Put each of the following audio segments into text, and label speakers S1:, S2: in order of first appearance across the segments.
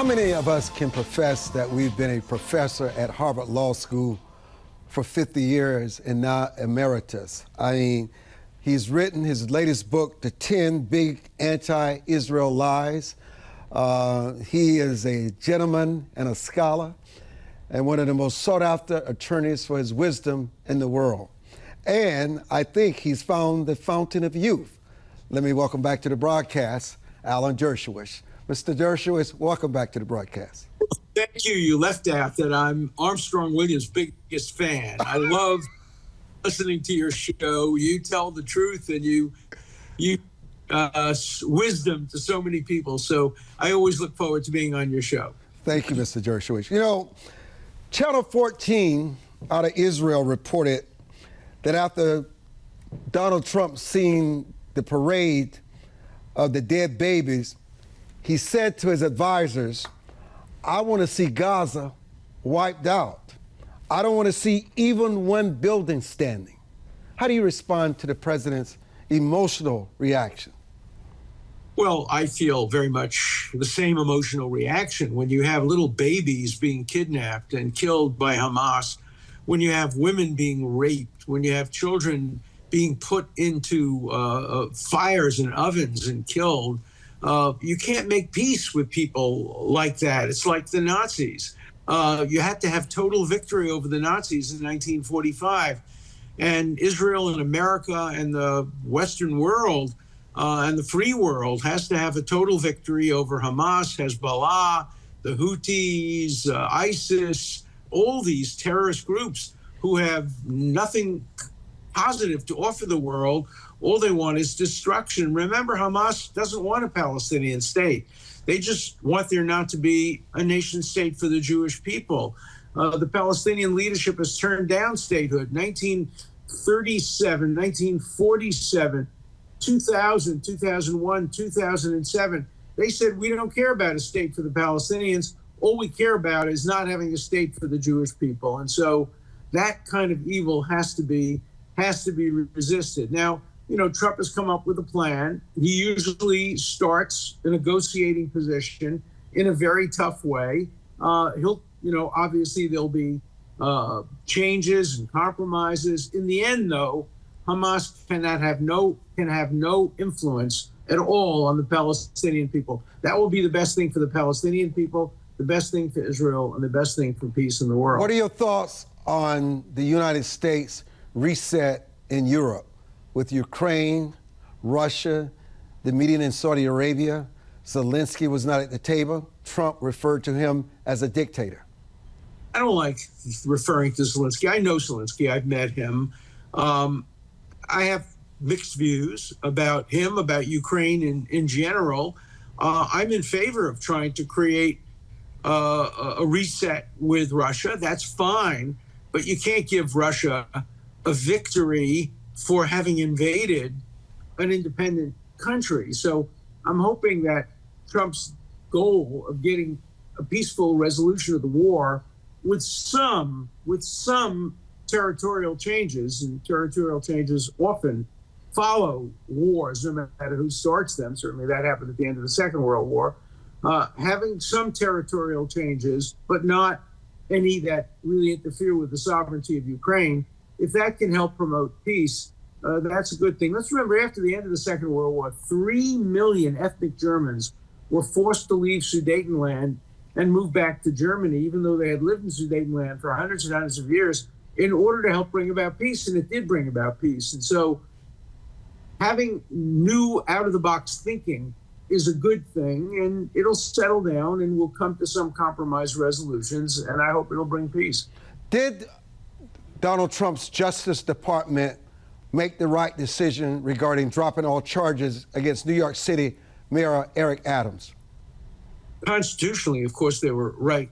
S1: How many of us can profess that we've been a professor at Harvard Law School for 50 years and now emeritus? I mean, he's written his latest book, The 10 Big Anti-Israel Lies. He is a gentleman and a scholar and one of the most sought-after attorneys for his wisdom in the world. And I think he's found the fountain of youth. Let me welcome back to the broadcast, Alan Dershowitz. Mr. Dershowitz, welcome back to the broadcast.
S2: Thank you. You left out that I'm Armstrong Williams' biggest fan. I love listening to your show. You tell the truth and you wisdom to so many people. So I always look forward to being on your show.
S1: Thank you, Mr. Dershowitz. You know, Channel 14 out of Israel reported that after Donald Trump seen the parade of the dead babies, he said to his advisors, I want to see Gaza wiped out. I don't want to see even one building standing. How do you respond to the president's emotional reaction?
S2: Well, I feel very much the same emotional reaction when you have little babies being kidnapped and killed by Hamas, when you have women being raped, when you have children being put into fires and ovens and killed. You can't make peace with people like that. It's like the Nazis. You had to have total victory over the Nazis in 1945. And Israel and America and the Western world and the free world has to have a total victory over Hamas, Hezbollah, the Houthis, ISIS, all these terrorist groups who have nothing positive to offer the world. All they want is destruction. Remember, Hamas doesn't want a Palestinian state. They just want there not to be a nation state for the Jewish people. The Palestinian leadership has turned down statehood. 1937, 1947, 2000, 2001, 2007. They said, we don't care about a state for the Palestinians. All we care about is not having a state for the Jewish people. And so that kind of evil has to be resisted. Now, you know, Trump has come up with a plan. He usually starts a negotiating position in a very tough way. Obviously there'll be changes and compromises. In the end, though, Hamas can have no influence at all on the Palestinian people. That will be the best thing for the Palestinian people, the best thing for Israel, and the best thing for peace in the world.
S1: What are your thoughts on the United States reset in Europe with Ukraine, Russia, the meeting in Saudi Arabia? Zelensky was not at the table. Trump referred to him as a dictator.
S2: I don't like referring to Zelensky. I know Zelensky. I've met him. I have mixed views about him, about Ukraine in general. I'm in favor of trying to create a reset with Russia. That's fine, but you can't give Russia a victory for having invaded an independent country. So I'm hoping that Trump's goal of getting a peaceful resolution of the war with some territorial changes, and territorial changes often follow wars, no matter who starts them. Certainly that happened at the end of the Second World War. Having some territorial changes, but not any that really interfere with the sovereignty of Ukraine, if that can help promote peace, that's a good thing. Let's remember, after the end of the Second World War, 3 million ethnic Germans were forced to leave Sudetenland and move back to Germany, even though they had lived in Sudetenland for hundreds and hundreds of years, in order to help bring about peace, and it did bring about peace. And so having new out-of-the-box thinking is a good thing, and it'll settle down and we'll come to some compromise resolutions, and I hope it'll bring peace.
S1: Did Donald Trump's Justice Department make the right decision regarding dropping all charges against New York City Mayor Eric Adams?
S2: Constitutionally, of course, they were right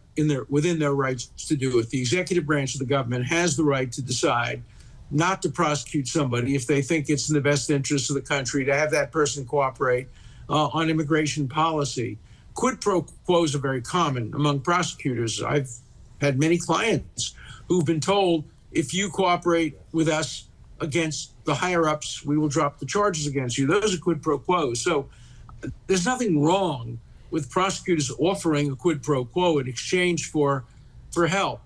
S2: within their rights to do it. The executive branch of the government has the right to decide not to prosecute somebody if they think it's in the best interest of the country to have that person cooperate on immigration policy. Quid pro quos are very common among prosecutors. I've had many clients who've been told, if you cooperate with us against the higher-ups, we will drop the charges against you. Those are quid pro quos. So there's nothing wrong with prosecutors offering a quid pro quo in exchange for help.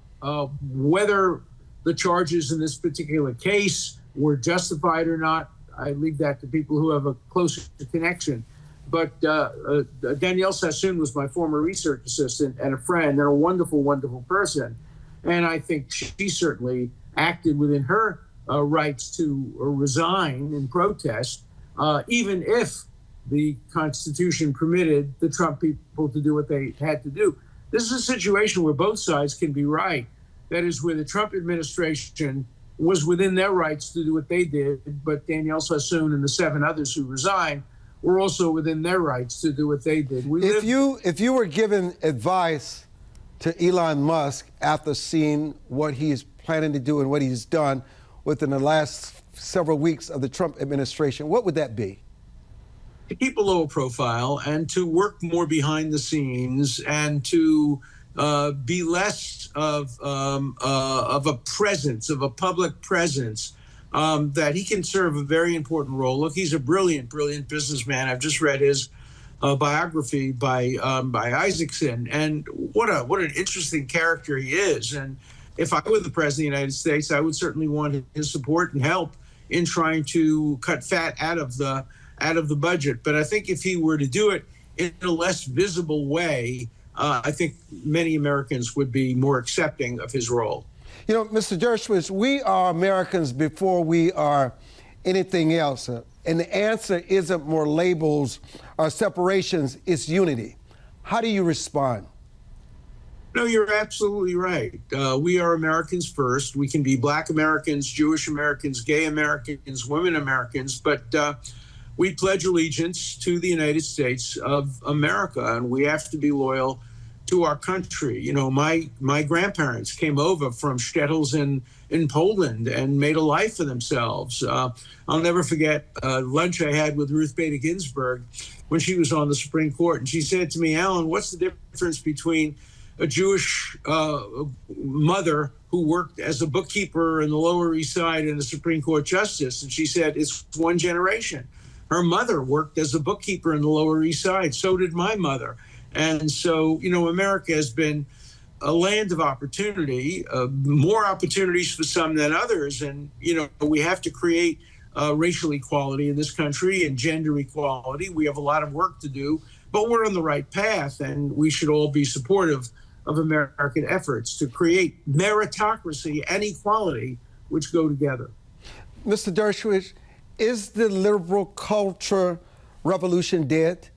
S2: Whether the charges in this particular case were justified or not, I leave that to people who have a closer connection. But Danielle Sassoon was my former research assistant and a friend and a wonderful, wonderful person. And I think she certainly acted within her rights to resign in protest, even if the Constitution permitted the Trump people to do what they had to do. This is a situation where both sides can be right. That is, where the Trump administration was within their rights to do what they did, but Danielle Sassoon and the 7 others who resigned were also within their rights to do what they did.
S1: If you were given advice to Elon Musk after seeing what he's planning to do and what he's done within the last several weeks of the Trump administration, what would that be?
S2: To keep a lower profile and to work more behind the scenes and to be less of a presence, of a public presence, that he can serve a very important role. Look, he's a brilliant, brilliant businessman. I've just read his biography by Isaacson, and what an interesting character he is. And if I were the president of the United States, I would certainly want his support and help in trying to cut fat out of the budget. But I think if he were to do it in a less visible way, I think many Americans would be more accepting of his role.
S1: You know, Mr. Dershowitz, we are Americans before we are anything else. And the answer isn't more labels or separations, it's unity. How do you respond?
S2: No, you're absolutely right. We are Americans first. We can be Black Americans, Jewish Americans, gay Americans, women Americans, but we pledge allegiance to the United States of America, and we have to be loyal to our country. You know, my grandparents came over from shtetls in Poland and made a life for themselves. I'll never forget lunch I had with Ruth Bader Ginsburg when she was on the Supreme Court, and she said to me, "Alan, what's the difference between a Jewish mother who worked as a bookkeeper in the Lower East Side and a Supreme Court justice?" And she said, "It's one generation. Her mother worked as a bookkeeper in the Lower East Side. So did my mother." And so, you know, America has been a land of opportunity, more opportunities for some than others. And, you know, we have to create racial equality in this country and gender equality. We have a lot of work to do, but we're on the right path, and we should all be supportive of American efforts to create meritocracy and equality, which go together.
S1: Mr. Dershowitz, is the liberal culture revolution dead?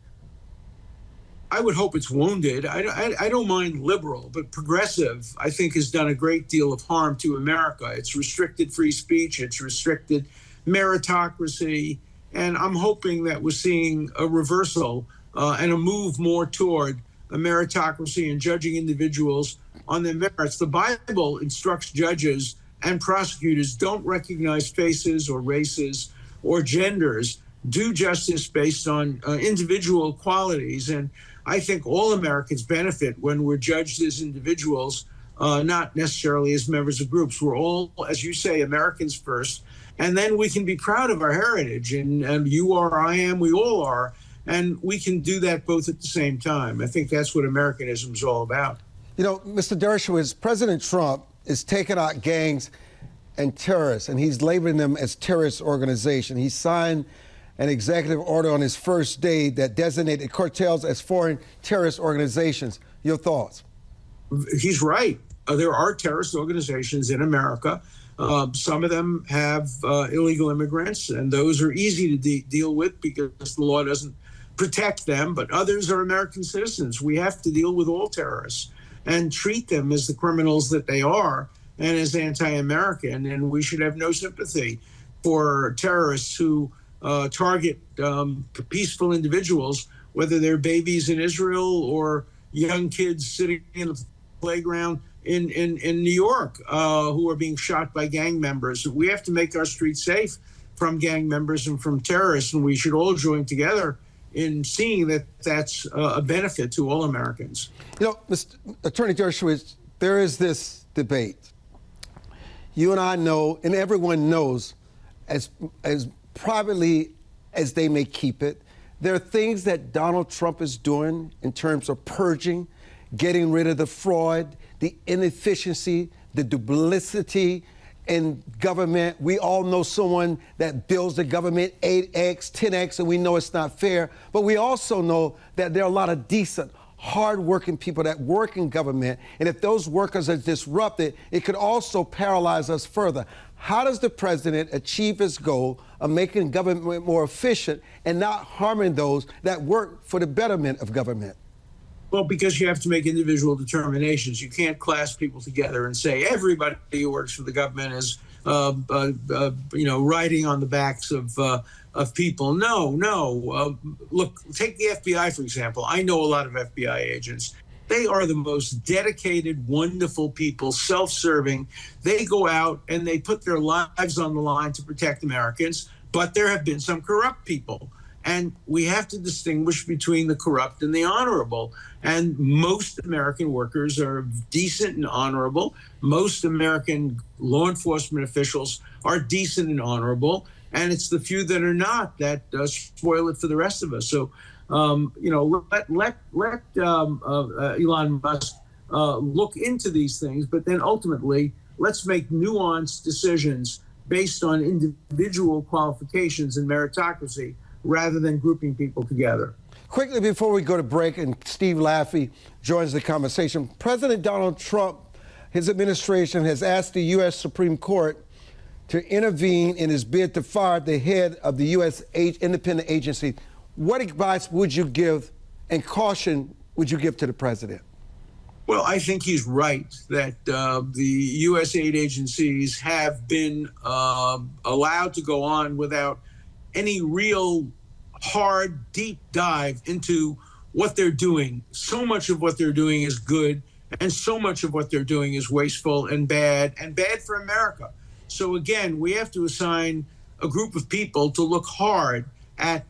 S2: I would hope it's wounded. I don't mind liberal, but progressive, I think, has done a great deal of harm to America. It's restricted free speech. It's restricted meritocracy. And I'm hoping that we're seeing a reversal and a move more toward a meritocracy and judging individuals on their merits. The Bible instructs judges and prosecutors, don't recognize faces or races or genders. Do justice based on individual qualities. And I think all Americans benefit when we're judged as individuals, not necessarily as members of groups. We're all, as you say, Americans first. And then we can be proud of our heritage. And you are, I am, we all are. And we can do that both at the same time. I think that's what Americanism is all about.
S1: You know, Mr. Dershowitz, President Trump is taking out gangs and terrorists, and he's labeling them as terrorist organizations. He signed an executive order on his first day that designated cartels as foreign terrorist organizations. Your thoughts?
S2: He's right. There are terrorist organizations in America. Some of them have illegal immigrants, and those are easy to deal with because the law doesn't protect them, but others are American citizens. We have to deal with all terrorists and treat them as the criminals that they are and as anti-American, and we should have no sympathy for terrorists who target peaceful individuals, whether they're babies in Israel or young kids sitting in the playground in New York who are being shot by gang members. We have to make our streets safe from gang members and from terrorists, and we should all join together in seeing that that's a benefit to all Americans.
S1: You know, Mr. Attorney Dershowitz, there is this debate. You and I know, and everyone knows, as privately as they may keep it, There are things that Donald Trump is doing in terms of purging, getting rid of the fraud, the inefficiency, the duplicity in government. We all know someone that bills the government 8x, 10x, and we know it's not fair. But we also know that there are a lot of decent, hard-working people that work in government. And if those workers are disrupted, it could also paralyze us further. How does the president achieve his goal of making government more efficient and not harming those that work for the betterment of government?
S2: Well, because you have to make individual determinations. You can't class people together and say everybody who works for the government is, riding on the backs of people. No. Look, take the FBI, for example. I know a lot of FBI agents. They are the most dedicated, wonderful people, self-serving. They go out and they put their lives on the line to protect Americans, but there have been some corrupt people. And we have to distinguish between the corrupt and the honorable. And most American workers are decent and honorable. Most American law enforcement officials are decent and honorable. And it's the few that are not that spoil it for the rest of us. So, let Elon Musk look into these things, but then ultimately let's make nuanced decisions based on individual qualifications and meritocracy rather than grouping people together.
S1: Quickly before we go to break and Steve Laffey joins the conversation, President Donald Trump, his administration has asked the U.S. Supreme Court to intervene in his bid to fire the head of the U.S. independent agency. What advice would you give and caution would you give to the president?
S2: Well, I think he's right that the U.S. aid agencies have been allowed to go on without any real hard, deep dive into what they're doing. So much of what they're doing is good, and so much of what they're doing is wasteful and bad for America. So again, we have to assign a group of people to look hard at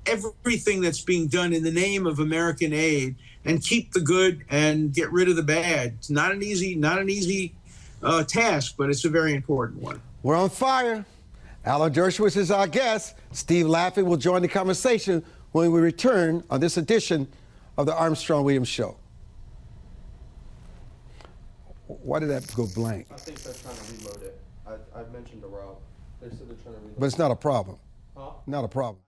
S2: everything that's being done in the name of American aid and keep the good and get rid of the bad. It's not an easy task, but it's a very important one.
S1: We're on fire. Alan Dershowitz is our guest. Steve Laffey will join the conversation when we return on this edition of the Armstrong-Williams Show. Why did that go blank?
S3: I think they're trying to reload it. I mentioned to Rob. They said they're trying to reload it.
S1: But it's not a problem.
S3: Huh?
S1: Not a problem.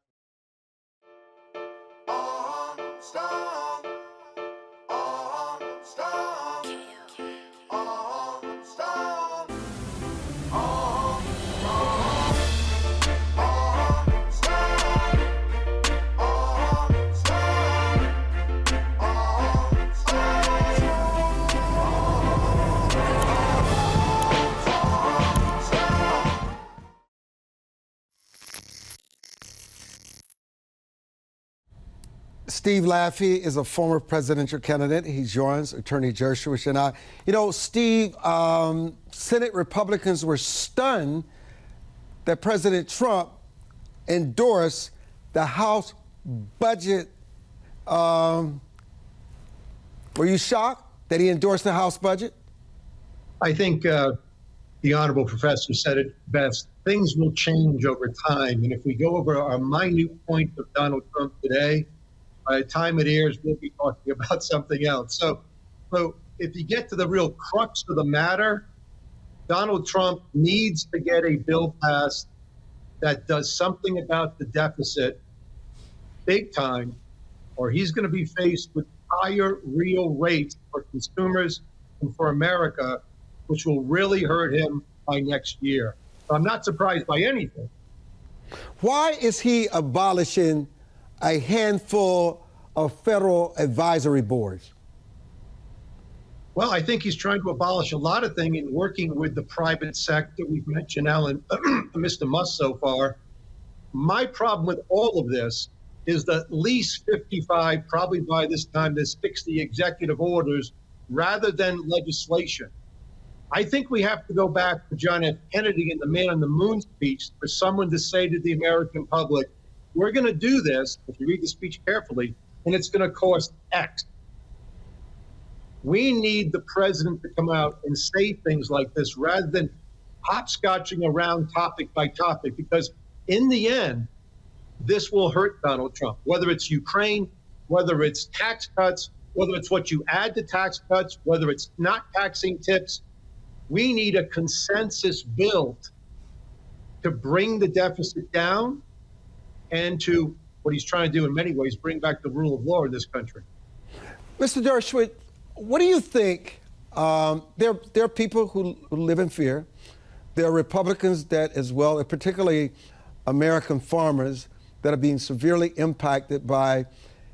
S1: Steve Laffey is a former presidential candidate. He joins Attorney Dershowitz and I. You know, Steve, Senate Republicans were stunned that President Trump endorsed the House budget. Were you shocked that he endorsed the House budget?
S4: I think the honorable professor said it best. Things will change over time. And if we go over our minute point of Donald Trump today, by the time it airs, we'll be talking about something else. So if you get to the real crux of the matter, Donald Trump needs to get a bill passed that does something about the deficit big time, or he's going to be faced with higher real rates for consumers and for America, which will really hurt him by next year. So I'm not surprised by anything.
S1: Why is he abolishing a handful of federal advisory boards?
S4: Well, I think he's trying to abolish a lot of things in working with the private sector. We've mentioned Alan, Mr. Musk so far. My problem with all of this is that at least 55, probably by this time, there's 60 executive orders rather than legislation. I think we have to go back to John F. Kennedy and the Man on the Moon speech for someone to say to the American public, we're going to do this, if you read the speech carefully, and it's going to cost X. We need the president to come out and say things like this rather than hopscotching around topic by topic, because in the end, this will hurt Donald Trump, whether it's Ukraine, whether it's tax cuts, whether it's what you add to tax cuts, whether it's not taxing tips. We need a consensus built to bring the deficit down and to, what he's trying to do in many ways, bring back the rule of law in this country.
S1: Mr. Dershowitz, what do you think? There are people who live in fear. There are Republicans that as well, and particularly American farmers, that are being severely impacted by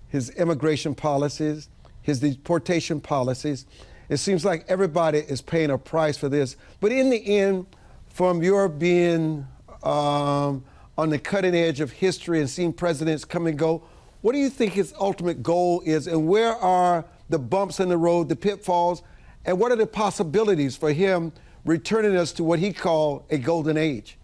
S1: his immigration policies, his deportation policies. It seems like everybody is paying a price for this. But in the end, from your being on the cutting edge of history and seeing presidents come and go, what do you think his ultimate goal is, and where are the bumps in the road, the pitfalls, and what are the possibilities for him returning us to what he called a golden age?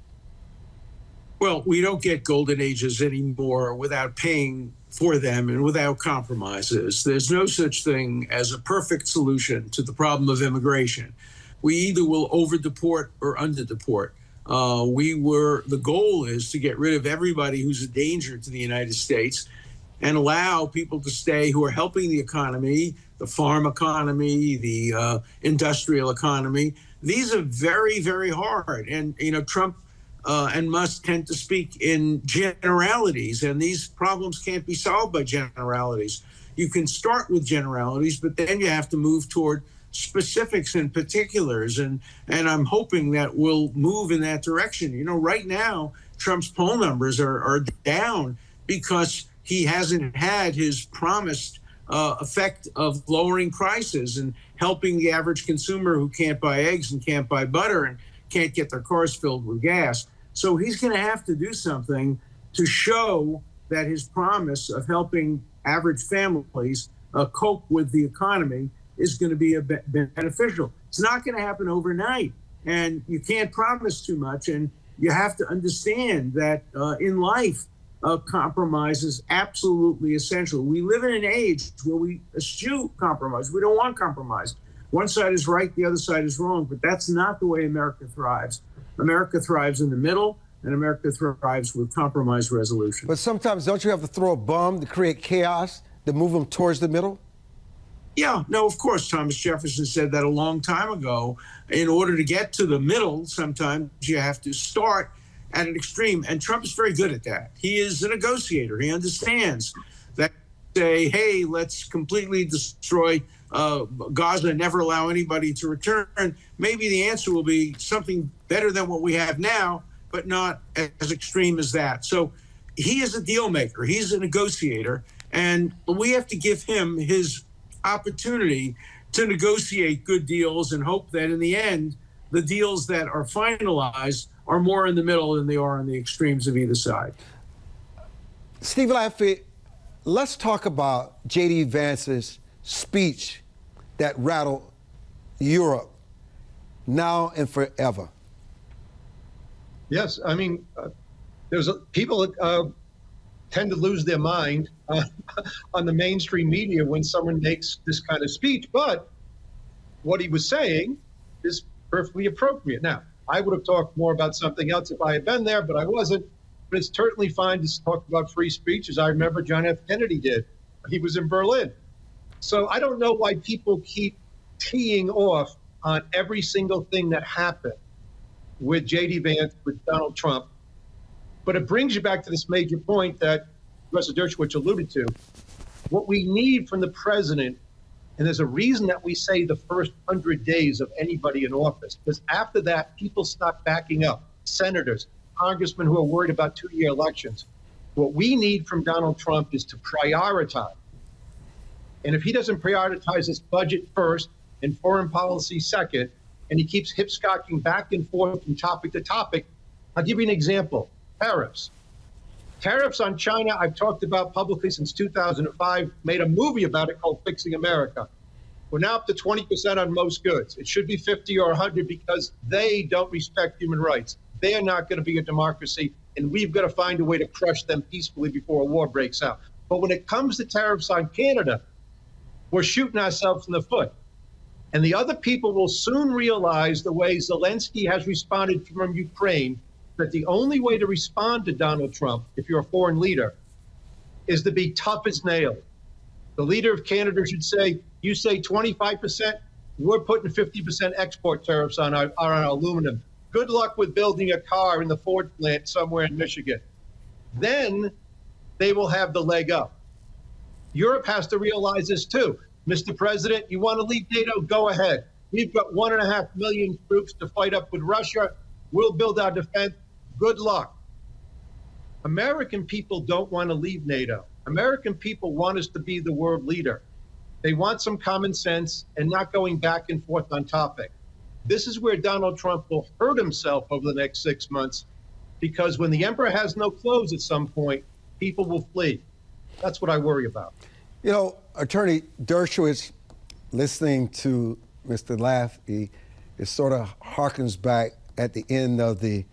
S2: Well, we don't get golden ages anymore without paying for them and without compromises. There's no such thing as a perfect solution to the problem of immigration. We either will over-deport or under-deport. The goal is to get rid of everybody who's a danger to the United States and allow people to stay who are helping the economy, the farm economy, the industrial economy. These are very, very hard. And, Trump and Musk tend to speak in generalities, and these problems can't be solved by generalities. You can start with generalities, but then you have to move toward specifics and particulars, and I'm hoping that we'll move in that direction. Right now, Trump's poll numbers are down because he hasn't had his promised effect of lowering prices and helping the average consumer who can't buy eggs and can't buy butter and can't get their cars filled with gas. So he's going to have to do something to show that his promise of helping average families cope with the economy is going to be beneficial. It's not going to happen overnight, and you can't promise too much, and you have to understand that in life, compromise is absolutely essential. We live in an age where we eschew compromise. We don't want compromise. One side is right, the other side is wrong, but that's not the way America thrives. America thrives in the middle, and America thrives with compromise resolution.
S1: But sometimes don't you have to throw a bomb to create chaos, to move them towards the middle?
S2: Yeah, no, of course. Thomas Jefferson said that a long time ago. In order to get to the middle, sometimes you have to start at an extreme, and Trump is very good at that. He is a negotiator. He understands that, say, hey, let's completely destroy Gaza and never allow anybody to return. Maybe the answer will be something better than what we have now, but not as extreme as that. So he is a deal maker. He's a negotiator, and we have to give him his opportunity to negotiate good deals and hope that in the end, the deals that are finalized are more in the middle than they are on the extremes of either side.
S1: Steve Laffey, let's talk about J.D. Vance's speech that rattled Europe now and forever.
S4: Yes, I mean, people tend to lose their mind on the mainstream media when someone makes this kind of speech, but what he was saying is perfectly appropriate. Now, I would have talked more about something else if I had been there, but I wasn't. But it's certainly fine to talk about free speech, as I remember John F. Kennedy did. He was in Berlin. So I don't know why people keep teeing off on every single thing that happened with J.D. Vance, with Donald Trump. But it brings you back to this major point that Professor Dershowitz alluded to. What we need from the president, and there's a reason that we say the first 100 days of anybody in office, because after that, people stop backing up. Senators, congressmen who are worried about two-year elections. What we need from Donald Trump is to prioritize. And if he doesn't prioritize his budget first and foreign policy second, and he keeps hip-scocking back and forth from topic to topic, I'll give you an example. Tariffs. Tariffs on China, I've talked about publicly since 2005, made a movie about it called Fixing America. We're now up to 20% on most goods. It should be 50 or 100 because they don't respect human rights. They are not going to be a democracy, and we've got to find a way to crush them peacefully before a war breaks out. But when it comes to tariffs on Canada, we're shooting ourselves in the foot. And the other people will soon realize the way Zelensky has responded from Ukraine, that the only way to respond to Donald Trump, if you're a foreign leader, is to be tough as nails. The leader of Canada should say, you say 25%, we're putting 50% export tariffs on our aluminum. Good luck with building a car in the Ford plant somewhere in Michigan. Then they will have the leg up. Europe has to realize this too. Mr. President, you want to leave NATO? Go ahead. We've got 1.5 million troops to fight up with Russia. We'll build our defense. Good luck. American people don't want to leave NATO. American people want us to be the world leader. They want some common sense and not going back and forth on topic. This is where Donald Trump will hurt himself over the next 6 months, because when the emperor has no clothes at some point, people will flee. That's what I worry about.
S1: You know, Attorney Dershowitz, listening to Mr. Laffey, it sort of harkens back at the end of the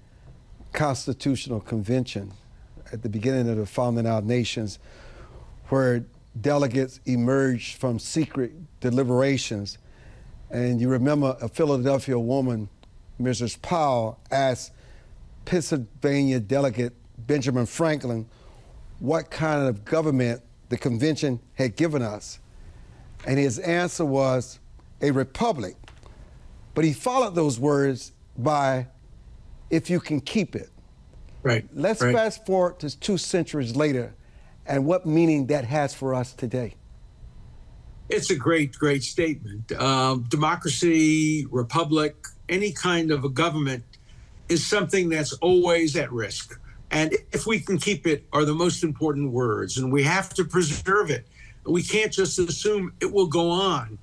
S1: Constitutional Convention, at the beginning of the founding of our nations, where delegates emerged from secret deliberations. And you remember a Philadelphia woman, Mrs. Powell, asked Pennsylvania delegate Benjamin Franklin what kind of government the convention had given us. And his answer was a republic. But he followed those words by, if you can keep it.
S2: Right.
S1: Let's fast forward to 2 centuries later and what meaning that has for us today.
S2: It's a great, great statement. Democracy, republic, any kind of a government is something that's always at risk. And if we can keep it are the most important words, and we have to preserve it. We can't just assume it will go on.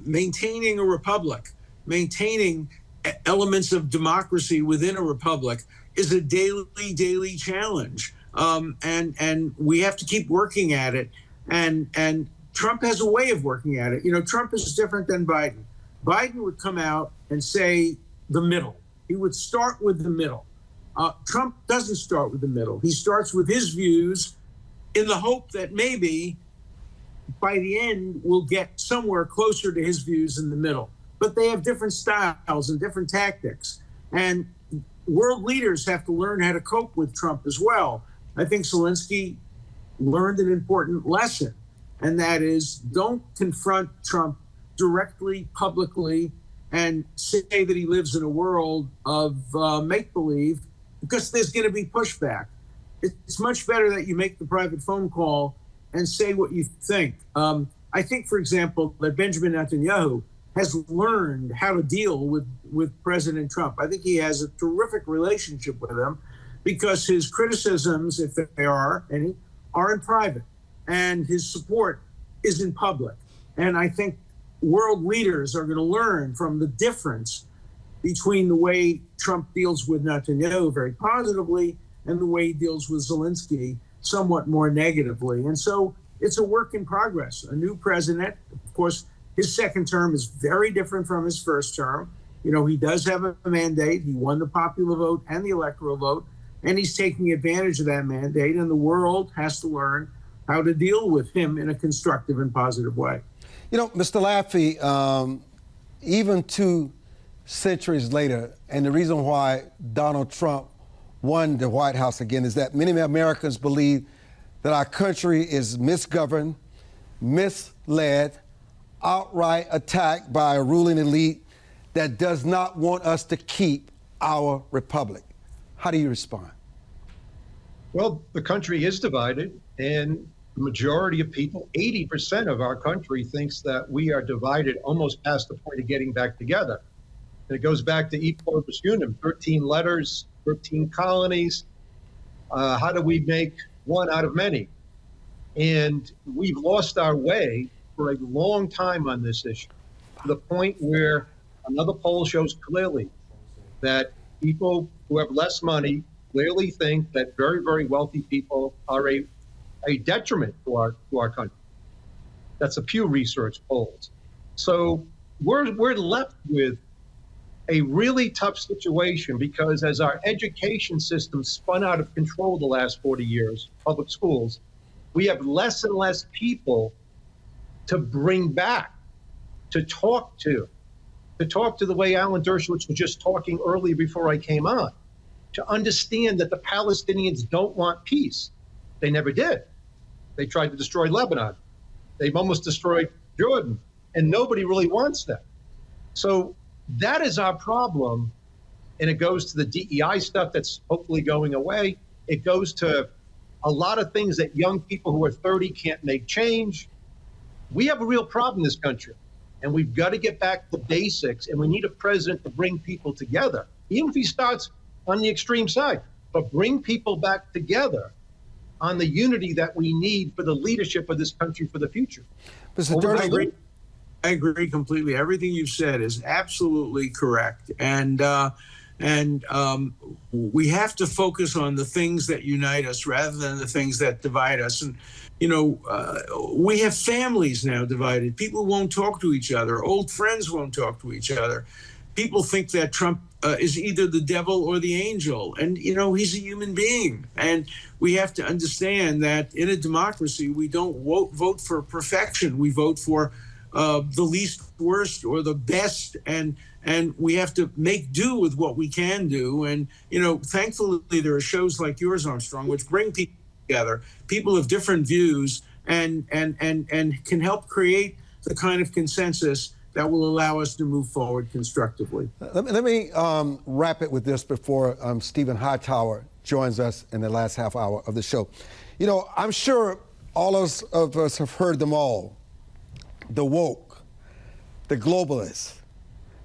S2: Maintaining a republic, maintaining elements of democracy within a republic is a daily challenge. And we have to keep working at it. And Trump has a way of working at it. You know, Trump is different than Biden. Biden would come out and say the middle. He would start with the middle. Trump doesn't start with the middle. He starts with his views in the hope that maybe by the end we'll get somewhere closer to his views in the middle. But they have different styles and different tactics. And world leaders have to learn how to cope with Trump as well. I think Zelensky learned an important lesson, and that is don't confront Trump directly, publicly, and say that he lives in a world of make-believe, because there's going to be pushback. It's much better that you make the private phone call and say what you think. I think, for example, that Benjamin Netanyahu has learned how to deal with President Trump. I think he has a terrific relationship with him because his criticisms, if there are any, are in private, and his support is in public. And I think world leaders are going to learn from the difference between the way Trump deals with Netanyahu very positively and the way he deals with Zelensky somewhat more negatively. And so it's a work in progress. A new president, of course, his second term is very different from his first term. You know, he does have a mandate. He won the popular vote and the electoral vote, and he's taking advantage of that mandate, and the world has to learn how to deal with him in a constructive and positive way.
S1: You know, Mr. Laffey, even 2 centuries later, and the reason why Donald Trump won the White House again is that many Americans believe that our country is misgoverned, misled, outright attacked by a ruling elite that does not want us to keep our republic. How do you respond?
S4: Well, the country is divided, and the majority of people, 80% of our country, thinks that we are divided almost past the point of getting back together. And it goes back to E pluribus unum, 13 letters, 13 colonies. How do we make one out of many? And we've lost our way for a long time on this issue, to the point where another poll shows clearly that people who have less money clearly think that very, very wealthy people are a detriment to our country. That's a Pew Research polls. So we're left with a really tough situation, because as our education system spun out of control the last 40 years, public schools, we have less and less people to bring back, to talk to the way Alan Dershowitz was just talking earlier before I came on, to understand that the Palestinians don't want peace. They never did. They tried to destroy Lebanon. They've almost destroyed Jordan, and nobody really wants that. So that is our problem, and it goes to the DEI stuff that's hopefully going away. It goes to a lot of things that young people who are 30 can't make change. We have a real problem in this country, and we've got to get back to basics, and we need a president to bring people together, even if he starts on the extreme side, but bring people back together on the unity that we need for the leadership of this country for the future.
S2: I agree completely. Everything you've said is absolutely correct. And we have to focus on the things that unite us rather than the things that divide us. And, you know, we have families now divided. People won't talk to each other. Old friends won't talk to each other. People think that Trump is either the devil or the angel. And, you know, he's a human being. And we have to understand that in a democracy, we don't vote for perfection. We vote for the least worst or the best. And we have to make do with what we can do. And, you know, thankfully, there are shows like yours, Armstrong, which bring people together, people of different views, and can help create the kind of consensus that will allow us to move forward constructively.
S1: Let me wrap it with this before Stephen Hightower joins us in the last half hour of the show. You know, I'm sure all of us have heard them all. The woke, the globalists,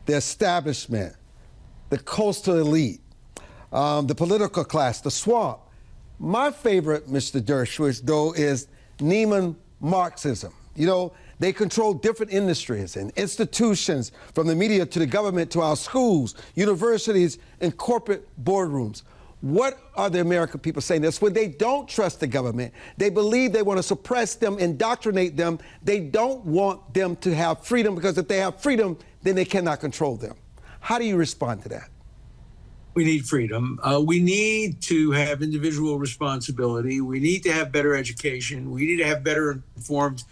S1: the establishment, the coastal elite, the political class, the swamp. My favorite, Mr. Dershowitz, though, is Neiman Marxism. You know, they control different industries and institutions, from the media to the government to our schools, universities, and corporate boardrooms. What are the American people saying? That's when they don't trust the government. They believe they want to suppress them, indoctrinate them. They don't want them to have freedom, because if they have freedom, then they cannot control them. How do you respond to that?
S2: We need freedom. We need to have individual responsibility. We need to have better education. We need to have better informed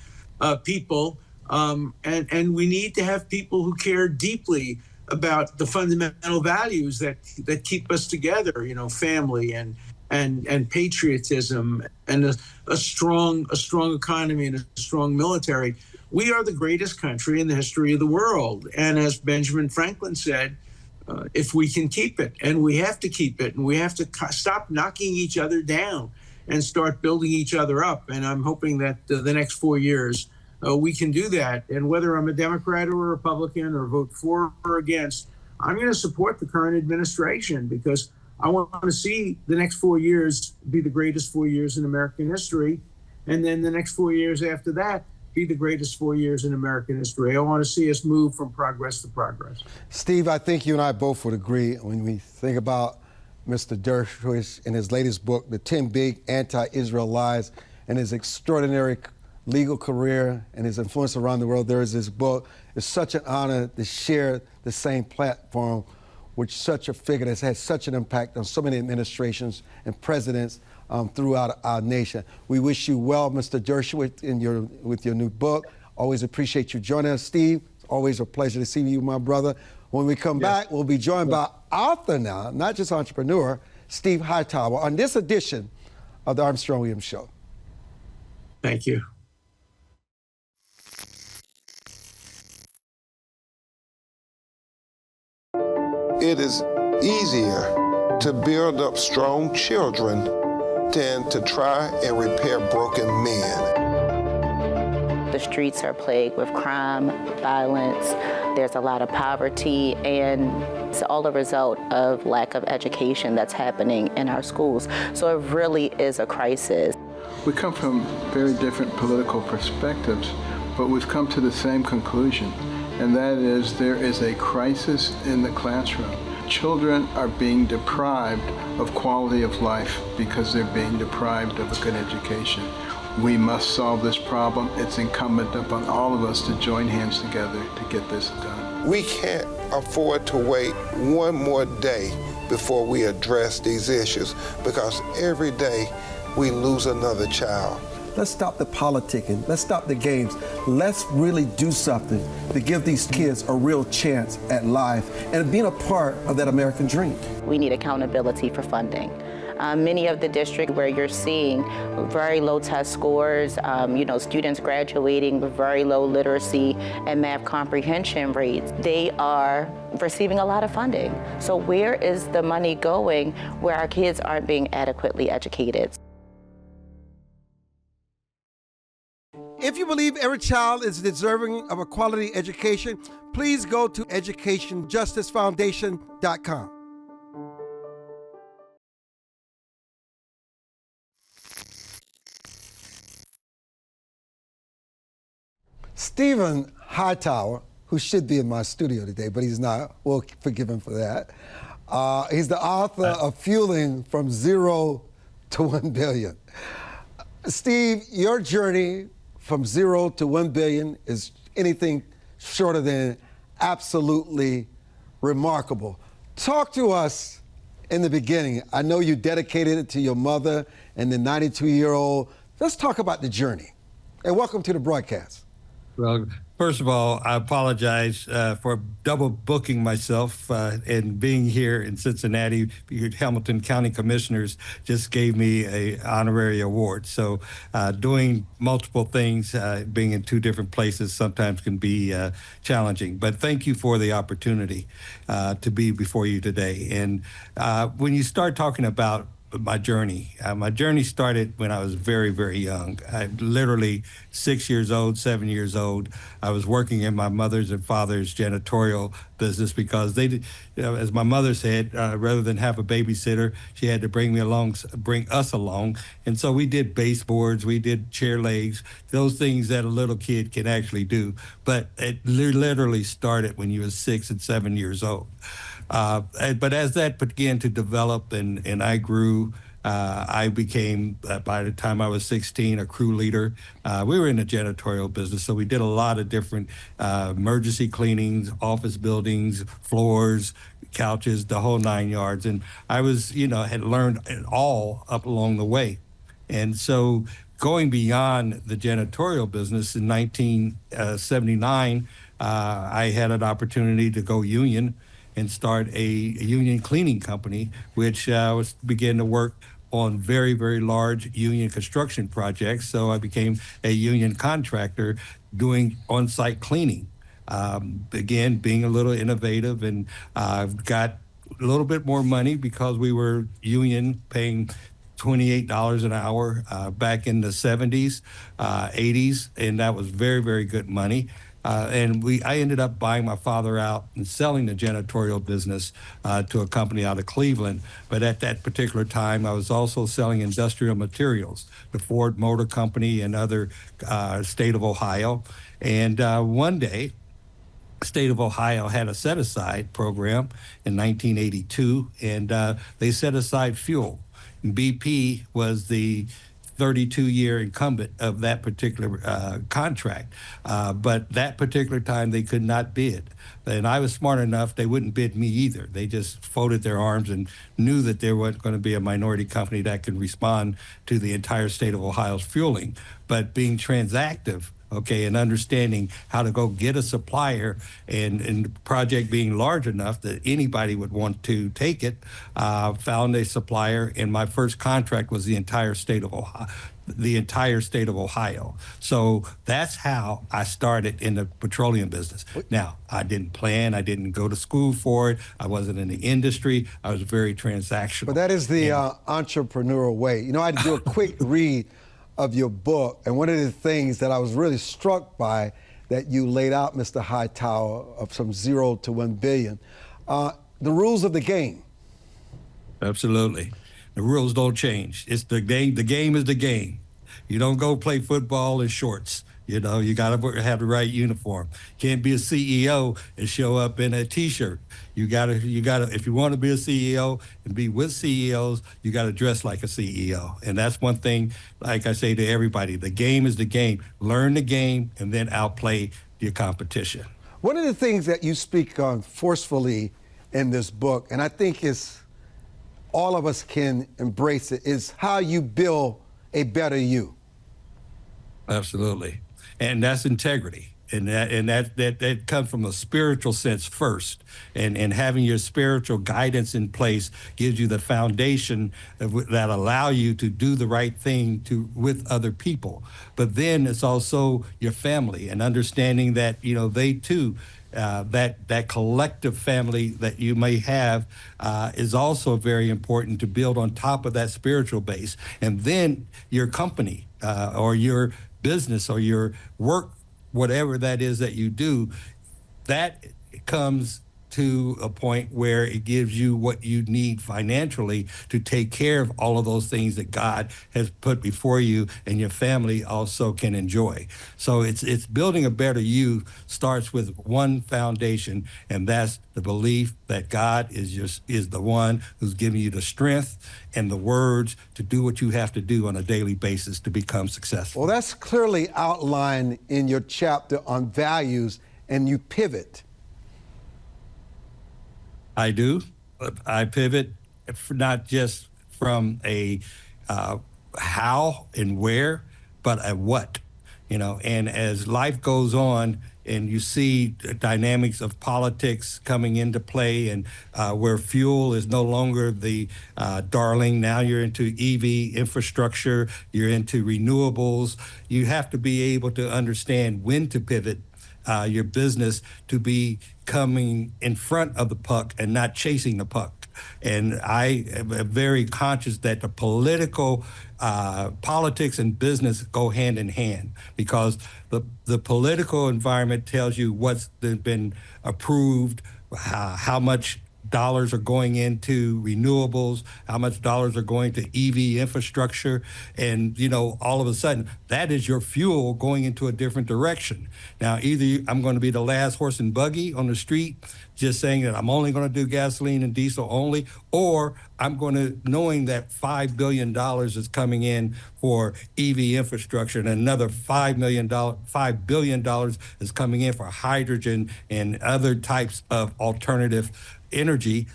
S2: people. And we need to have people who care deeply about the fundamental values that keep us together, you know, family and patriotism and a strong economy and a strong military. We are the greatest country in the history of the world. And as Benjamin Franklin said, if we can keep it, and we have to keep it, and we have to stop knocking each other down and start building each other up. And I'm hoping that the next 4 years, we can do that. And whether I'm a Democrat or a Republican or vote for or against, I'm going to support the current administration, because I want to see the next 4 years be the greatest 4 years in American history. And then the next 4 years after that be the greatest 4 years in American history. I want to see us move from progress to progress.
S1: Steve, I think you and I both would agree when we think about Mr. Dershowitz in his latest book, The 10 Big Anti-Israel Lies, and his extraordinary legal career and his influence around the world. There is this book. It's such an honor to share the same platform with such a figure that's had such an impact on so many administrations and presidents throughout our nation. We wish you well, Mr. Dershowitz, with your new book. Always appreciate you joining us, Steve. It's always a pleasure to see you, my brother. When we come back, we'll be joined by author now, not just entrepreneur, Steve Hightower, on this edition of the Armstrong-Williams Show.
S2: Thank you.
S5: It is easier to build up strong children than to try and repair broken men.
S6: The streets are plagued with crime, violence. There's a lot of poverty, and it's all a result of lack of education that's happening in our schools. So it really is a crisis.
S7: We come from very different political perspectives, but we've come to the same conclusion, and that is there is a crisis in the classroom. Children are being deprived of quality of life because they're being deprived of a good education. We must solve this problem. It's incumbent upon all of us to join hands together to get this done.
S5: We can't afford to wait one more day before we address these issues, because every day we lose another child.
S1: let's stop the politicking, let's stop the games, let's really do something to give these kids a real chance at life and being a part of that American dream.
S6: We need accountability for funding. Many of the districts where you're seeing very low test scores, students graduating with very low literacy and math comprehension rates, they are receiving a lot of funding. So where is the money going where our kids aren't being adequately educated?
S1: If you believe every child is deserving of a quality education, please go to educationjusticefoundation.com. Stephen Hightower, who should be in my studio today, but he's not. We'll forgive him for that. He's the author of Fueling from Zero to 1 Billion. Steve, your journey from 0 to 1 billion is anything shorter than absolutely remarkable. Talk to us in the beginning. I know you dedicated it to your mother and the 92-year-old. Let's talk about the journey. And welcome to the broadcast.
S8: Well, first of all, I apologize for double booking myself and being here in Cincinnati. Hamilton County Commissioners just gave me an honorary award. So doing multiple things, being in two different places sometimes can be challenging. But thank you for the opportunity to be before you today. And when you start talking about my journey started when I was very, very young. I literally 6 years old, 7 years old. I was working in my mother's and father's janitorial business because they, as my mother said, rather than have a babysitter, she had to bring us along. And so we did baseboards, we did chair legs, those things that a little kid can actually do. But it literally started when you were 6 and 7 years old. But as that began to develop and I grew, I became, by the time I was 16, a crew leader. We were in the janitorial business, so we did a lot of different emergency cleanings, office buildings, floors, couches, the whole 9 yards. And I was, had learned it all up along the way. And so going beyond the janitorial business in 1979, I had an opportunity to go union and start a union cleaning company, which began to work on very, very large union construction projects. So I became a union contractor doing on-site cleaning. Again, being a little innovative, and got a little bit more money because we were union, paying $28 an hour back in the 70s, 80s, and that was very, very good money. And I ended up buying my father out and selling the janitorial business to a company out of Cleveland. But at that particular time, I was also selling industrial materials, the Ford Motor Company and other state of Ohio. And one day, state of Ohio had a set-aside program in 1982, and they set aside fuel. And BP was the 32-year incumbent of that particular contract. But that particular time, they could not bid. And I was smart enough, they wouldn't bid me either. They just folded their arms and knew that there wasn't going to be a minority company that could respond to the entire state of Ohio's fueling. But being transactive, and understanding how to go get a supplier, and the project being large enough that anybody would want to take it, found a supplier, and my first contract was the entire state of Ohio. So that's how I started in the petroleum business. Now, I didn't plan, I didn't go to school for it, I wasn't in the industry, I was very transactional.
S1: But that is the entrepreneurial way. I had to do a quick read of your book, and one of the things that I was really struck by that you laid out, Mr. Hightower, of from 0 to 1 billion, the rules of the game.
S8: Absolutely. The rules don't change. It's the game. The game is the game. You don't go play football in shorts. You got to have the right uniform. Can't be a CEO and show up in a T-shirt. You gotta. If you want to be a CEO and be with CEOs, you got to dress like a CEO. And that's one thing, like I say to everybody, the game is the game. Learn the game and then outplay your competition.
S1: One of the things that you speak on forcefully in this book, and I think all of us can embrace it, is how you build a better you.
S8: Absolutely. And that's integrity. And that comes from a spiritual sense first. And having your spiritual guidance in place gives you the foundation that allow you to do the right thing with other people. But then it's also your family and understanding that, they too, that collective family that you may have is also very important to build on top of that spiritual base. And then your company or your business or your work, whatever that is that you do, that comes to a point where it gives you what you need financially to take care of all of those things that God has put before you and your family also can enjoy. So it's building a better you starts with one foundation, and that's the belief that God is the one who's giving you the strength and the words to do what you have to do on a daily basis to become successful.
S1: Well, that's clearly outlined in your chapter on values, and you pivot.
S8: I do. I pivot not just from a how and where, but a what, and as life goes on and you see dynamics of politics coming into play and where fuel is no longer the darling, now you're into EV infrastructure, you're into renewables, you have to be able to understand when to pivot your business to be coming in front of the puck and not chasing the puck. And I am very conscious that the politics and business go hand in hand, because the political environment tells you what's been approved, how much dollars are going into renewables, how much dollars are going to EV infrastructure, and all of a sudden that is your fuel going into a different direction. Now, either I'm going to be the last horse and buggy on the street just saying that I'm only going to do gasoline and diesel only, or I'm going to, knowing that $5 billion is coming in for EV infrastructure and another $5 billion is coming in for hydrogen and other types of alternative energy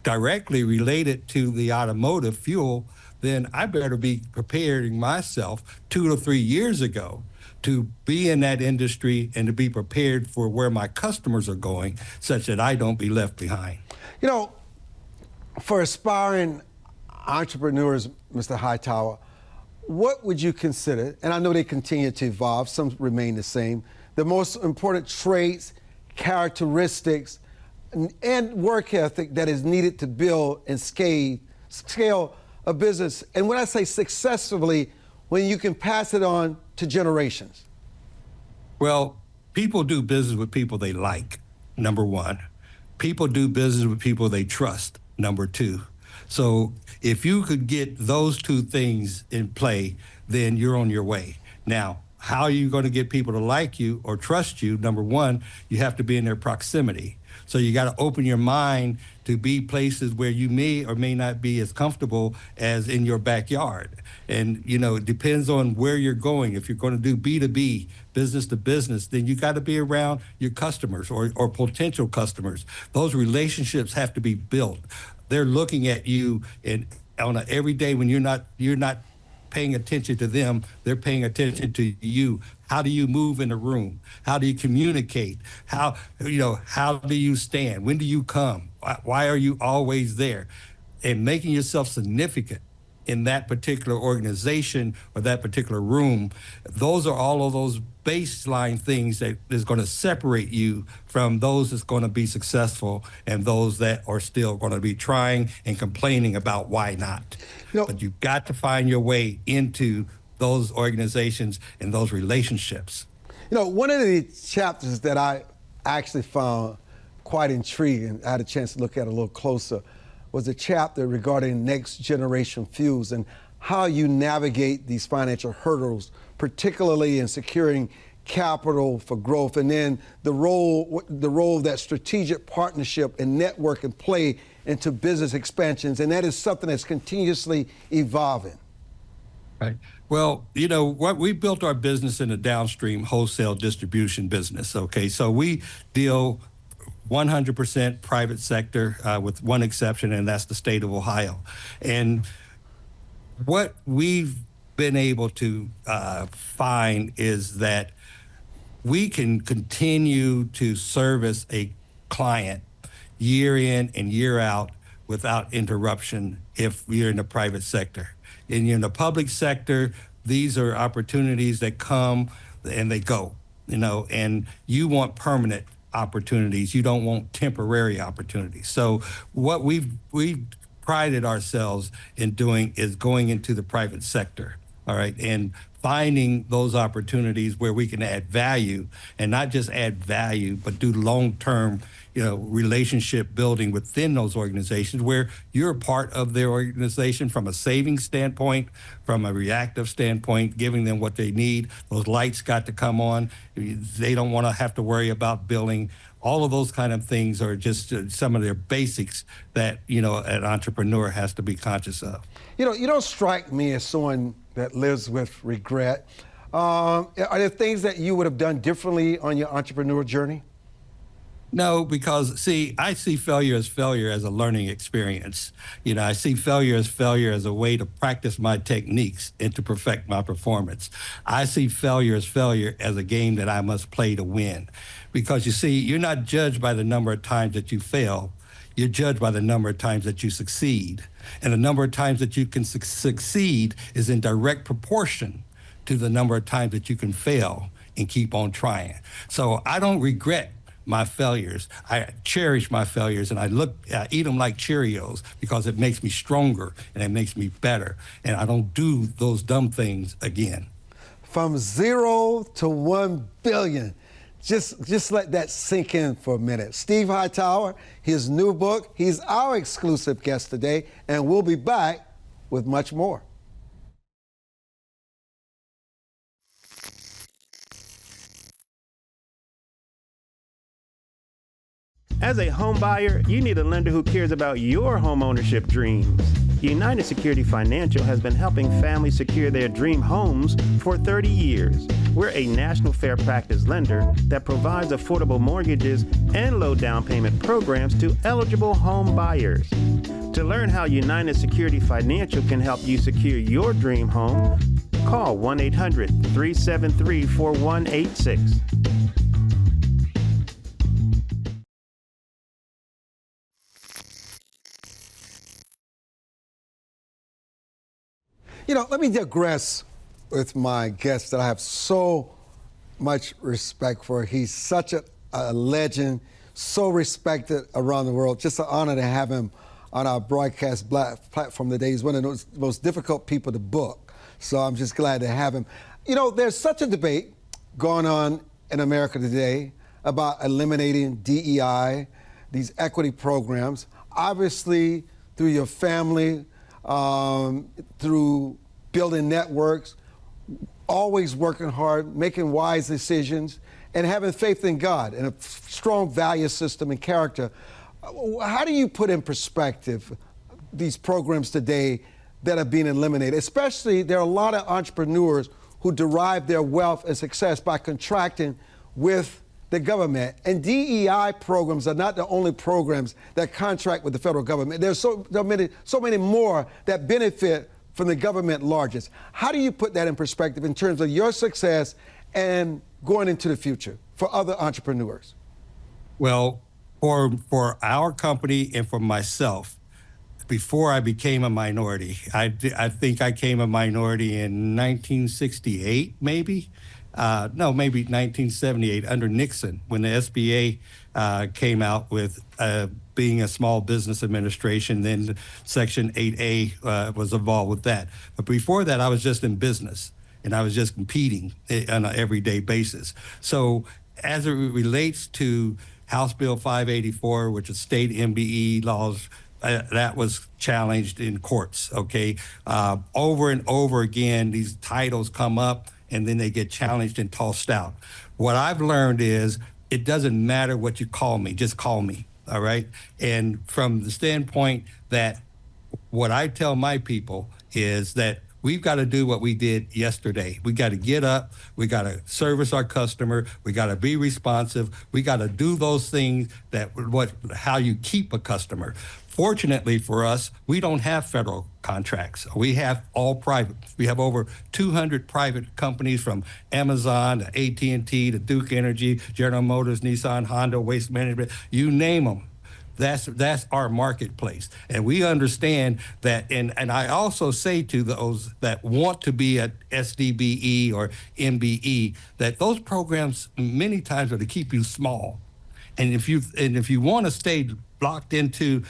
S8: directly related to the automotive fuel, then I better be preparing myself 2 to 3 years ago to be in that industry and to be prepared for where my customers are going, such that I don't be left behind.
S1: For aspiring entrepreneurs, Mr. Hightower, what would you consider, and I know they continue to evolve, some remain the same, the most important traits, characteristics, and work ethic that is needed to build and scale a business? And when I say successfully, when you can pass it on to generations.
S8: Well, people do business with people they like, number one. People do business with people they trust, number two. So if you could get those two things in play, then you're on your way. Now, how are you going to get people to like you or trust you? Number one, you have to be in their proximity. So you got to open your mind to be places where you may or may not be as comfortable as in your backyard. And, it depends on where you're going. If you're going to do B2B, business to business, then you got to be around your customers or potential customers. Those relationships have to be built. They're looking at you on an everyday when you're not paying attention to them, they're paying attention to you. How do you move in a room? How do you communicate? How do you stand? When do you come? Why are you always there? And making yourself significant in that particular organization or that particular room, those are all of those baseline things that is going to separate you from those that's going to be successful and those that are still going to be trying and complaining about why not. But you've got to find your way into those organizations and those relationships.
S1: One of the chapters that I actually found quite intriguing, I had a chance to look at it a little closer, was a chapter regarding next generation fuels and how you navigate these financial hurdles, particularly in securing capital for growth, and then the role that strategic partnership and networking play into business expansions, and that is something that's continuously evolving.
S8: Right. Well, what we built our business in a downstream wholesale distribution business. Okay, so we deal 100% private sector with one exception, and that's the state of Ohio. And what we've been able to find is that we can continue to service a client year in and year out without interruption if you're in the private sector. And you're in the public sector, these are opportunities that come and they go, and you want permanent opportunities. You don't want temporary opportunities. So what we've prided ourselves in doing is going into the private sector, all right, and finding those opportunities where we can add value, and not just add value, but do long-term, relationship building within those organizations where you're a part of their organization from a savings standpoint, from a reactive standpoint, giving them what they need. Those lights got to come on. They don't want to have to worry about billing. All of those kind of things are just some of their basics that, an entrepreneur has to be conscious of.
S1: You don't strike me as someone that lives with regret. Are there things that you would have done differently on your entrepreneurial journey?
S8: No, because, I see failure as a learning experience. I see failure as a way to practice my techniques and to perfect my performance. I see failure as a game that I must play to win. Because, you're not judged by the number of times that you fail. You're judged by the number of times that you succeed. And the number of times that you can succeed is in direct proportion to the number of times that you can fail and keep on trying. So I don't regret my failures. I cherish my failures, and I eat them like Cheerios because it makes me stronger and it makes me better. And I don't do those dumb things again.
S1: From 0 to 1 billion. Just let that sink in for a minute. Steve Hightower, his new book, he's our exclusive guest today, and we'll be back with much more.
S9: As a home buyer, you need a lender who cares about your home ownership dreams. United Security Financial has been helping families secure their dream homes for 30 years. We're a national fair practice lender that provides affordable mortgages and low down payment programs to eligible home buyers. To learn how United Security Financial can help you secure your dream home, call 1-800-373-4186.
S1: Let me digress with my guest that I have so much respect for. He's such a legend, so respected around the world. Just an honor to have him on our broadcast platform today. He's one of the most difficult people to book, so I'm just glad to have him. There's such a debate going on in America today about eliminating DEI, these equity programs. Obviously, through your family, through building networks, always working hard, making wise decisions, and having faith in God and a strong value system and character. How do you put in perspective these programs today that are being eliminated? Especially, there are a lot of entrepreneurs who derive their wealth and success by contracting with the government. And DEI programs are not the only programs that contract with the federal government. There's so many more that benefit from the government largest. How do you put that in perspective in terms of your success and going into the future for other entrepreneurs?
S8: Well, for our company and for myself, before I became a minority, I think I came a minority in 1968, maybe. Maybe 1978 under Nixon, when the SBA came out with being a small business administration. Then Section 8A was involved with that. But before that, I was just in business, and I was just competing on an everyday basis. So as it relates to House Bill 584, which is state MBE laws, that was challenged in courts, okay? Over and over again, these titles come up, and then they get challenged and tossed out. What I've learned is it doesn't matter what you call me, just call me, all right? And from the standpoint that what I tell my people is that we've got to do what we did yesterday. We got to get up, we got to service our customer, we got to be responsive, we got to do those things how you keep a customer. Fortunately for us, we don't have federal contracts. We have all private. We have over 200 private companies, from Amazon to AT&T to Duke Energy, General Motors, Nissan, Honda, Waste Management, you name them. That's our marketplace. And we understand that, and I also say to those that want to be at SDBE or MBE, that those programs many times are to keep you small. And if you want to stay locked into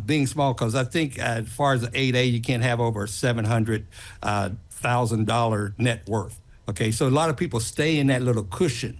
S8: being small, because I think as far as the 8A, you can't have over $700,000 net worth. Okay, so a lot of people stay in that little cushion.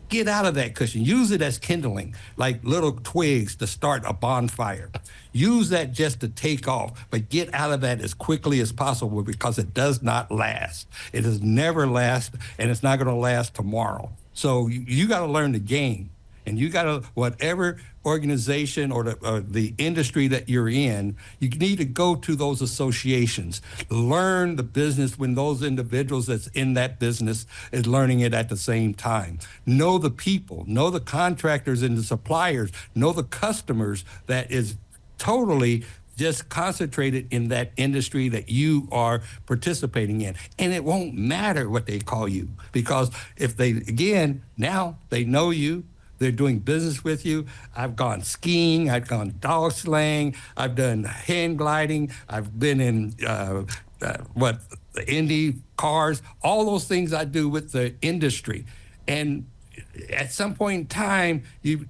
S8: Get out of that cushion. Use it as kindling, like little twigs to start a bonfire. Use that just to take off, but get out of that as quickly as possible, because it does not last. It has never last, and it's not going to last tomorrow. So you got to learn the game. And you got to, whatever organization or the industry that you're in, you need to go to those associations. Learn the business when those individuals that's in that business is learning it at the same time. Know the people, know the contractors and the suppliers, know the customers that is totally just concentrated in that industry that you are participating in. And it won't matter what they call you, because if they, again, now they know you, they're doing business with you. I've gone skiing, I've gone dog sleighing, I've done hang gliding, I've been in the Indy cars, all those things I do with the industry. And at some point in time, you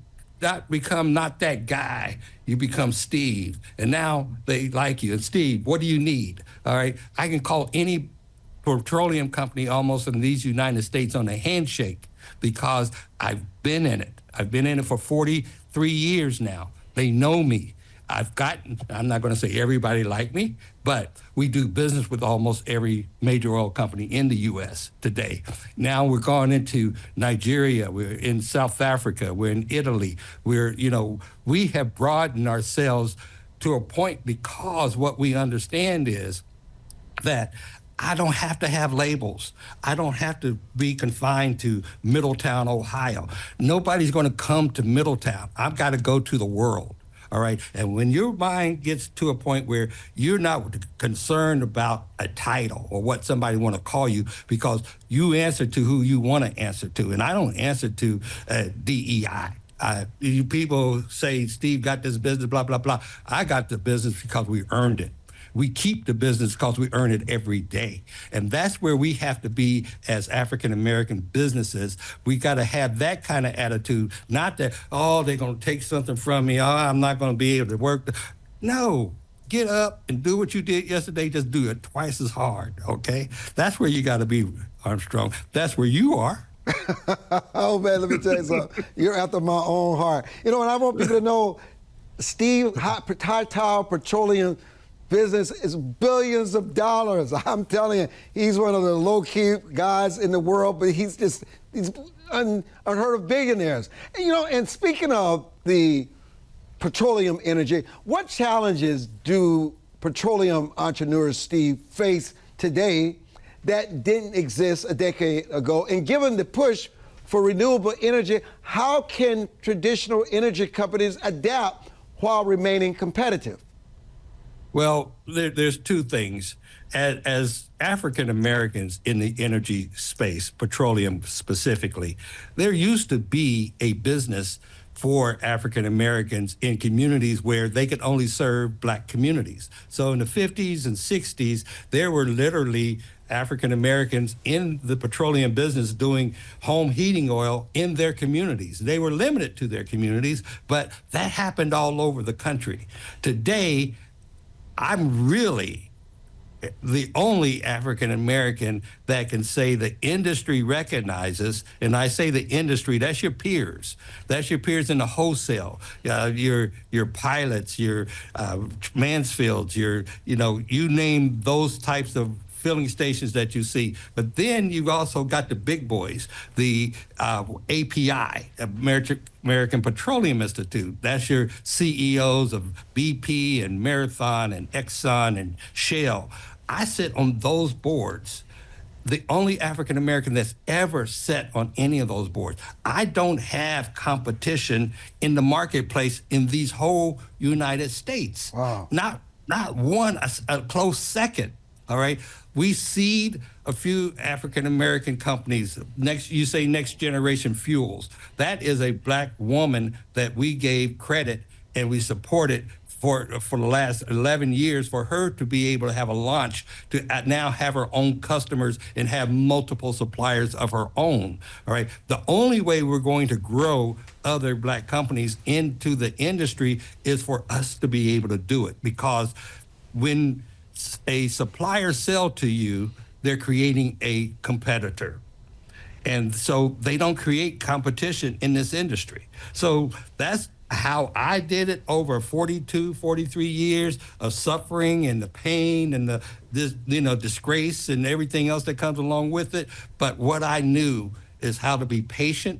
S8: become not that guy, you become Steve. And now they like you. And Steve, what do you need? All right, I can call any petroleum company almost in these United States on a handshake, because I've been in it. I've been in it for 43 years now. They know me. I'm not going to say everybody like me, but we do business with almost every major oil company in the U.S. today. Now we're going into Nigeria, we're in South Africa, we're in Italy. We have broadened ourselves to a point, because what we understand is that I don't have to have labels. I don't have to be confined to Middletown, Ohio. Nobody's going to come to Middletown. I've got to go to the world, all right? And when your mind gets to a point where you're not concerned about a title or what somebody want to call you, because you answer to who you want to answer to, and I don't answer to DEI. You people say, Steve got this business, blah, blah, blah. I got the business because we earned it. We keep the business because we earn it every day. And that's where we have to be as African-American businesses. We got to have that kind of attitude, not that, oh, they're going to take something from me. Oh, I'm not going to be able to work. No, get up and do what you did yesterday. Just do it twice as hard, okay? That's where you got to be, Armstrong. That's where you are.
S1: Oh, man, let me tell you something. You're after my own heart. And I want people to know, Steve, Hightower Petroleum business is billions of dollars. I'm telling you, he's one of the low-key guys in the world, but he's unheard of billionaires. And speaking of the petroleum energy, what challenges do petroleum entrepreneurs, Steve, face today that didn't exist a decade ago? And given the push for renewable energy, how can traditional energy companies adapt while remaining competitive?
S8: Well, there's two things. As African Americans in the energy space, petroleum specifically, there used to be a business for African Americans in communities where they could only serve Black communities. So in the 50s and 60s, there were literally African Americans in the petroleum business doing home heating oil in their communities. They were limited to their communities, but that happened all over the country. Today, I'm really the only African American that can say the industry recognizes, and I say the industry, that's your peers. That's your peers in the wholesale, your pilots, your Mansfields, you name those types of filling stations that you see. But then you've also got the big boys, the API, American Petroleum Institute. That's your CEOs of BP and Marathon and Exxon and Shell. I sit on those boards. the only African American that's ever sat on any of those boards. I don't have competition in the marketplace in these whole United States.
S1: Wow.
S8: Not one, a close second. All right. We seed a few African American companies. You say Next Generation Fuels. That is a black woman that we gave credit and we supported for the last 11 years for her to be able to have a launch, to now have her own customers and have multiple suppliers of her own. All right. The only way we're going to grow other black companies into the industry is for us to be able to do it, because when a supplier sell to you, they're creating a competitor. And so they don't create competition in this industry. So that's how I did it over 42, 43 years of suffering and the pain and the disgrace and everything else that comes along with it. But what I knew is how to be patient,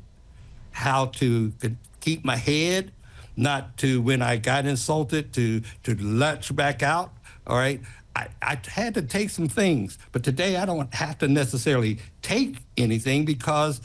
S8: how to keep my head, not to, when I got insulted, to lunge back out. All right. I had to take some things, but today I don't have to necessarily take anything because,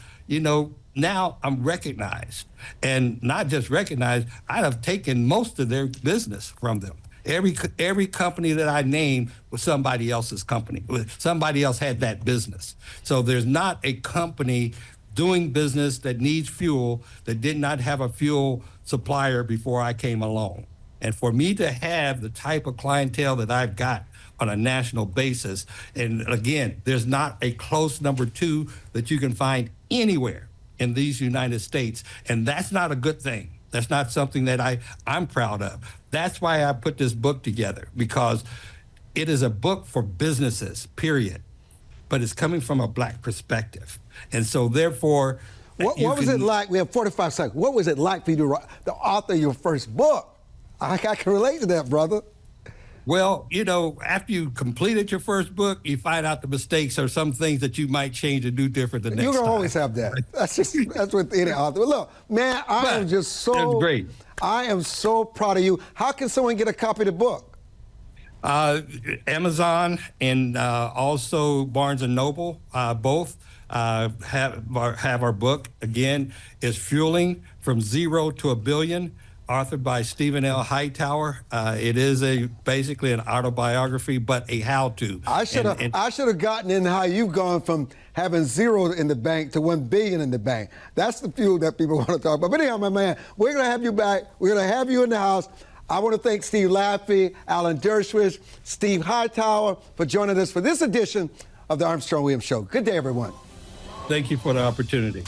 S8: now I'm recognized, and not just recognized, I have taken most of their business from them. Every company that I named was somebody else's company. Somebody else had that business. So there's not a company doing business that needs fuel that did not have a fuel supplier before I came along. And for me to have the type of clientele that I've got on a national basis, and again, there's not a close number two that you can find anywhere in these United States, and that's not a good thing. That's not something that I'm proud of. That's why I put this book together, because it is a book for businesses, period, but it's coming from a black perspective. And so therefore,
S1: what was it like? We have 45 seconds. What was it like for you to write, the author of your first book? I can relate to that, brother.
S8: Well, after you completed your first book, you find out the mistakes or some things that you might change and do different the next time.
S1: You can always have that. That's with any author. But look, man, I am just so...
S8: That's great.
S1: I am so proud of you. How can someone get a copy of the book?
S8: Amazon and also Barnes & Noble, both have our book. Again, it's Fueling from Zero to a Billion, authored by Stephen L. Hightower. It is basically an autobiography, but a how-to.
S1: I should have gotten in how you've gone from having zero in the bank to 1 billion in the bank. That's the fuel that people want to talk about. But anyhow, my man, we're going to have you back. We're going to have you in the house. I want to thank Steve Laffey, Alan Dershowitz, Steve Hightower for joining us for this edition of the Armstrong Williams Show. Good day, everyone.
S8: Thank you for the opportunity.